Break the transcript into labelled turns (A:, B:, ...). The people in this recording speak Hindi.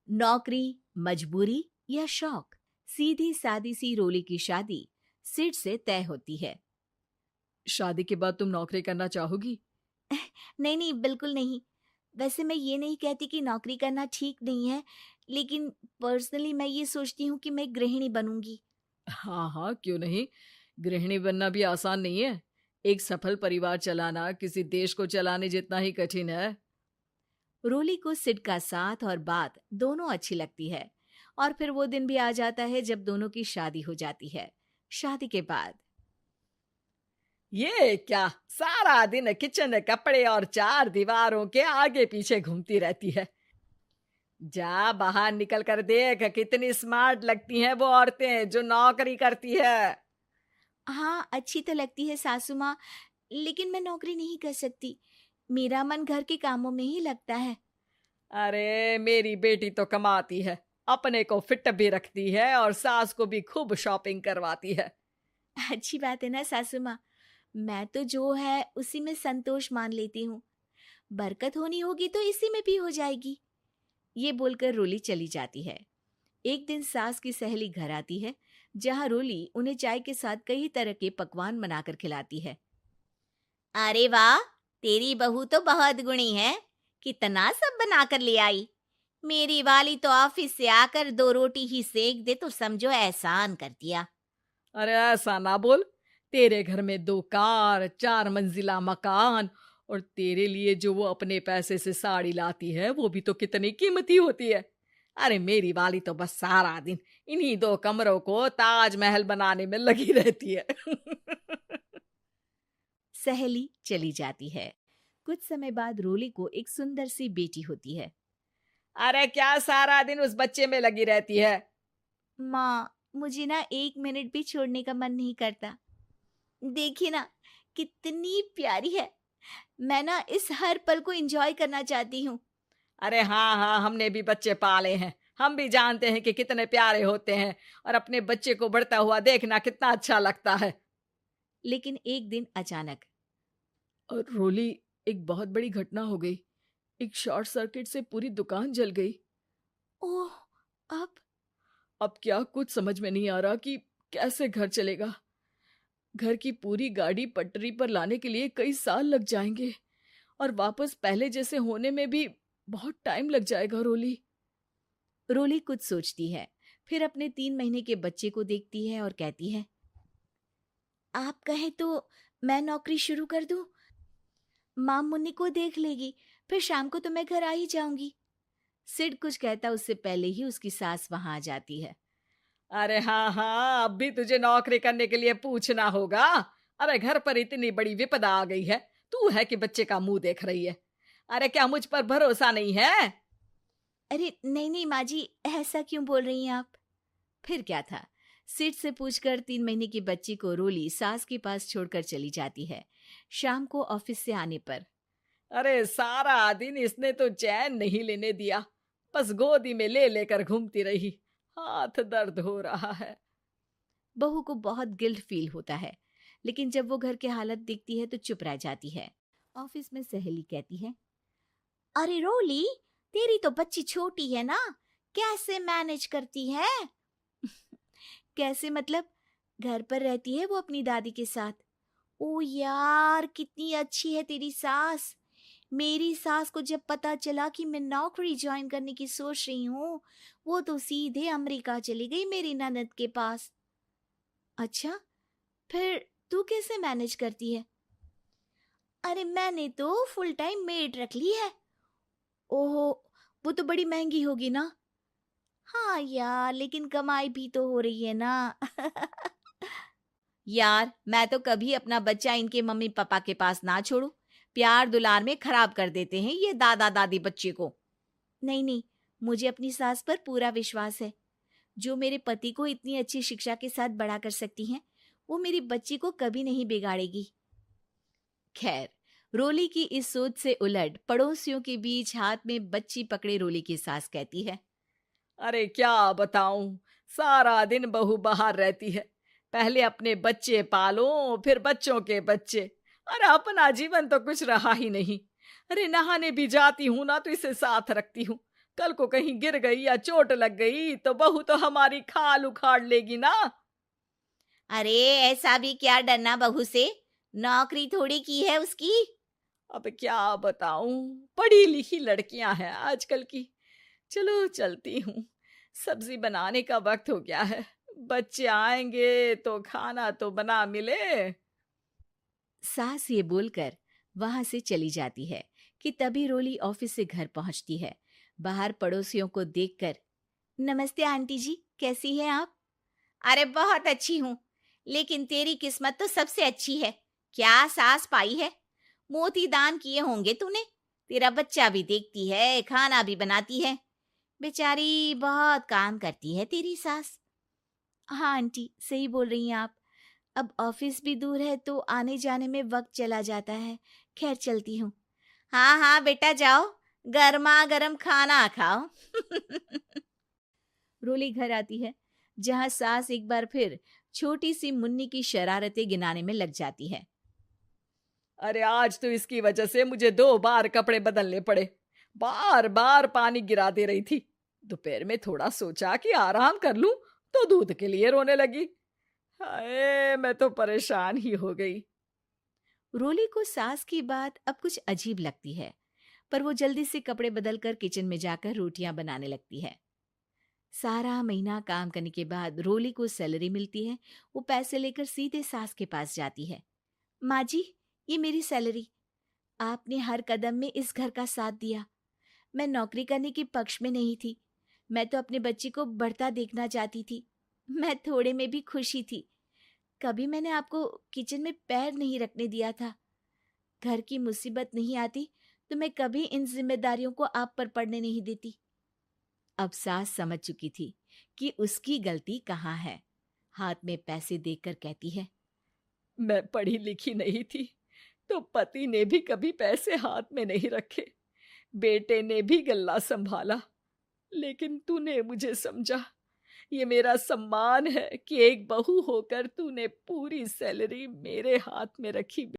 A: नौकरी, मजबूरी या शौक, सीधी सादी सी रोली की शादी सिड से तय होती है।
B: शादी के बाद तुम नौकरी करना चाहोगी?
A: नहीं नहीं, बिल्कुल नहीं। वैसे मैं ये नहीं कहती कि नौकरी करना ठीक नहीं है, लेकिन पर्सनली मैं ये सोचती हूँ कि मैं गृहिणी बनूंगी।
B: हाँ हाँ, क्यों नहीं। गृहिणी बनना भी आसान नहीं है। एक सफल परिवार चलाना किसी देश को चलाने जितना ही कठिन है।
A: रोली को सिड का साथ और बात दोनों अच्छी लगती है, और फिर वो दिन भी आ जाता है जब दोनों की शादी हो जाती है। शादी के बाद
B: ये क्या, सारा दिन किचन कपड़े और चार दीवारों के आगे पीछे घूमती रहती है। जा बाहर निकल कर देख, कितनी स्मार्ट लगती हैं वो औरतें जो नौकरी करती है।
A: हाँ, अच्छी तो लगती है सासू माँ, लेकिन मैं नौकरी नहीं कर सकती। मेरा मन घर के कामों में ही लगता है।
B: अरे मेरी बेटी तो कमाती है, अपने को फिट भी रखती है और सास को भी खूब शॉपिंग करवाती है।
A: अच्छी बात है ना सासू माँ। मैं तो जो है उसी में संतोष मान लेती हूँ। बरकत होनी होगी तो इसी में भी हो जाएगी। ये बोलकर रोली चली जाती है। एक दिन सास की सहेली घर आती है, जहाँ रोली उन्हें चाय के साथ कई तरह के पकवान बनाकर खिलाती है। अरे वाह, तेरी बहू तो बहुत गुणी है। कितना सब बनाकर ले आई। मेरी वाली तो ऑफिस से आकर 2 रोटी ही सेक दे तो समझो एहसान कर दिया।
B: अरे ऐसा ना बोल। तेरे घर में 2 कार, 4 मंजिला मकान, और तेरे लिए जो वो अपने पैसे से साड़ी लाती है वो भी तो कितनी कीमती होती है। अरे मेरी वाली तो बस सारा दिन इन्हीं 2 कमरों को ताजमहल बनाने में लगी रहती है।
A: सहेली चली जाती है। कुछ समय बाद रोली को एक सुंदर सी बेटी होती है।
B: अरे क्या सारा दिन उस बच्चे में लगी रहती है।
A: माँ, मुझे ना 1 मिनट भी छोड़ने का मन नहीं करता। देखिए ना, कितनी प्यारी है। मैं ना इस हर पल को एंजॉय करना चाहती हूँ।
B: अरे हाँ हाँ, हमने भी बच्चे पाले हैं, हम भी जानते हैं कि कितने प्यारे होते हैं, और अपने बच्चे को बढ़ता हुआ देखना कितना अच्छा लगता है।
A: लेकिन एक दिन अचानक
B: और रोली, एक बहुत बड़ी घटना हो गई। एक शॉर्ट सर्किट से पूरी दुकान जल गई।
A: ओह, अब
B: अब क्या कुछ समझ में नहीं आ रहा कि कैसे घर चलेगा। घर की पूरी गाड़ी पटरी पर लाने के लिए कई साल लग जाएंगे, और वापस पहले जैसे होने में भी बहुत टाइम लग जाएगा। रोली
A: रोली कुछ सोचती है, फिर अपने 3 महीने के बच्चे को देखती है और कहती है, आप कहें तो मैं नौकरी शुरू कर दूं? माँ मुन्नी को देख लेगी, फिर शाम को तो मैं घर आ ही जाऊंगी। सिड कुछ कहता उससे पहले ही उसकी सास वहां आ जाती है।
B: अरे हाँ हाँ, अब भी तुझे नौकरी करने के लिए पूछना होगा। अरे घर पर इतनी बड़ी विपदा आ गई है, तू है कि बच्चे का मुंह देख रही है। अरे क्या मुझ पर भरोसा नहीं है?
A: अरे नहीं नहीं माँ जी, ऐसा क्यों बोल रही हैं आप? फिर क्या था, सिड से पूछकर 3 महीने की बच्ची को रोली सास के पास छोड़कर चली जाती है। शाम को ऑफिस से आने पर
B: अरे सारा दिन इसने तो चैन नहीं लेने दिया, बस गोदी में ले लेकर घूमती रही। हाथ दर्द हो रहा है।
A: बहू को बहुत गिल्ट फील होता है, लेकिन जब वो घर की हालत देखती है तो चुप रह जाती है। ऑफिस में सहेली कहती है, अरे रोली, तेरी तो बच्ची छोटी है ना, कैसे मैनेज करती है? कैसे मतलब? घर पर रहती है वो अपनी दादी के साथ। ओ यार, कितनी अच्छी है तेरी सास। मेरी सास को जब पता चला कि मैं नौकरी ज्वाइन करने की सोच रही हूँ, वो तो सीधे अमेरिका चली गई मेरी ननद के पास। अच्छा, फिर तू कैसे मैनेज करती है? अरे मैंने तो फुल टाइम मेड रख ली है। ओहो, वो तो बड़ी महंगी होगी ना? हाँ यार, लेकिन कमाई भी तो हो रही है ना। यार, मैं तो कभी अपना बच्चा इनके मम्मी पापा के पास ना छोड़ू। प्यार दुलार में खराब कर देते हैं ये दादा दादी बच्चे को। नहीं नहीं, मुझे अपनी सास पर पूरा विश्वास है। जो मेरे पति को इतनी अच्छी शिक्षा के साथ बड़ा कर सकती हैं, वो मेरी बच्ची को कभी नहीं बिगाड़ेगी। खैर, रोली की इस सोच से उलट पड़ोसियों के बीच हाथ में बच्ची पकड़े रोली की सास कहती है,
B: अरे क्या बताऊं, सारा दिन बहू बाहर रहती है। पहले अपने बच्चे पालो, फिर बच्चों के बच्चे। अरे अपना जीवन तो कुछ रहा ही नहीं। अरे नहाने भी जाती हूं ना तो इसे साथ रखती हूँ, कल को कहीं गिर गई या चोट लग गई तो बहू तो हमारी खाल उखाड़ लेगी ना।
A: अरे ऐसा भी क्या डरना बहू से, नौकरी थोड़ी की है उसकी।
B: अब क्या बताऊं, पढ़ी लिखी लड़कियां हैं आजकल की। चलो चलती हूँ, सब्जी बनाने का वक्त हो गया है। बच्चे आएंगे तो खाना तो बना मिले।
A: सास ये बोलकर वहां से चली जाती है कि तभी रोली ऑफिस से घर पहुंचती है। बाहर पड़ोसियों को देखकर, नमस्ते आंटी जी, कैसी हैं आप? अरे बहुत अच्छी हूँ, लेकिन तेरी किस्मत तो सबसे अच्छी है। क्या सास पाई है, मोती दान किए होंगे तूने। तेरा बच्चा भी देखती है, खाना भी बनाती है। बेचारी बहुत काम करती है तेरी सास। हाँ आंटी, सही बोल रही हैं आप। अब ऑफिस भी दूर है तो आने जाने में वक्त चला जाता है। खैर चलती हूँ। हाँ हाँ बेटा जाओ, गर्मा गर्म खाना खाओ। रोली घर आती है, जहाँ सास एक बार फिर छोटी सी मुन्नी की शरारतें गिनाने में लग जाती है।
B: अरे आज तो इसकी वजह से मुझे 2 बार कपड़े बदलने पड़े। बार बार पानी गिरा दे रही थी। दोपहर में थोड़ा सोचा कि आराम कर लूं तो दूध के लिए रोने लगी। हाय, मैं तो परेशान ही हो गई।
A: रोली को सास की बात अब कुछ अजीब लगती है, पर वो जल्दी से कपड़े बदलकर किचन में जाकर रोटियां बनाने लगती है। सारा महीना काम करने के बाद रोली को सैलरी मिलती है। वो पैसे लेकर सीधे सास के पास जाती है। माँ जी, ये मेरी सैलरी। आपने हर कदम में इस घर का साथ दिया। मैं नौकरी करने के पक्ष में नहीं थी। मैं तो अपने बच्चे को बढ़ता देखना चाहती थी। मैं थोड़े में भी खुशी थी। कभी मैंने आपको किचन में पैर नहीं रखने दिया था। घर की मुसीबत नहीं आती तो मैं कभी इन जिम्मेदारियों को आप पर पड़ने नहीं देती। अब सास समझ चुकी थी कि उसकी गलती कहाँ है। हाथ में पैसे देखकर कहती है,
B: मैं पढ़ी लिखी नहीं थी तो पति ने भी कभी पैसे हाथ में नहीं रखे। बेटे ने भी गल्ला संभाला, लेकिन तूने मुझे समझा। ये मेरा सम्मान है कि एक बहू होकर तूने पूरी सैलरी मेरे हाथ में रखी।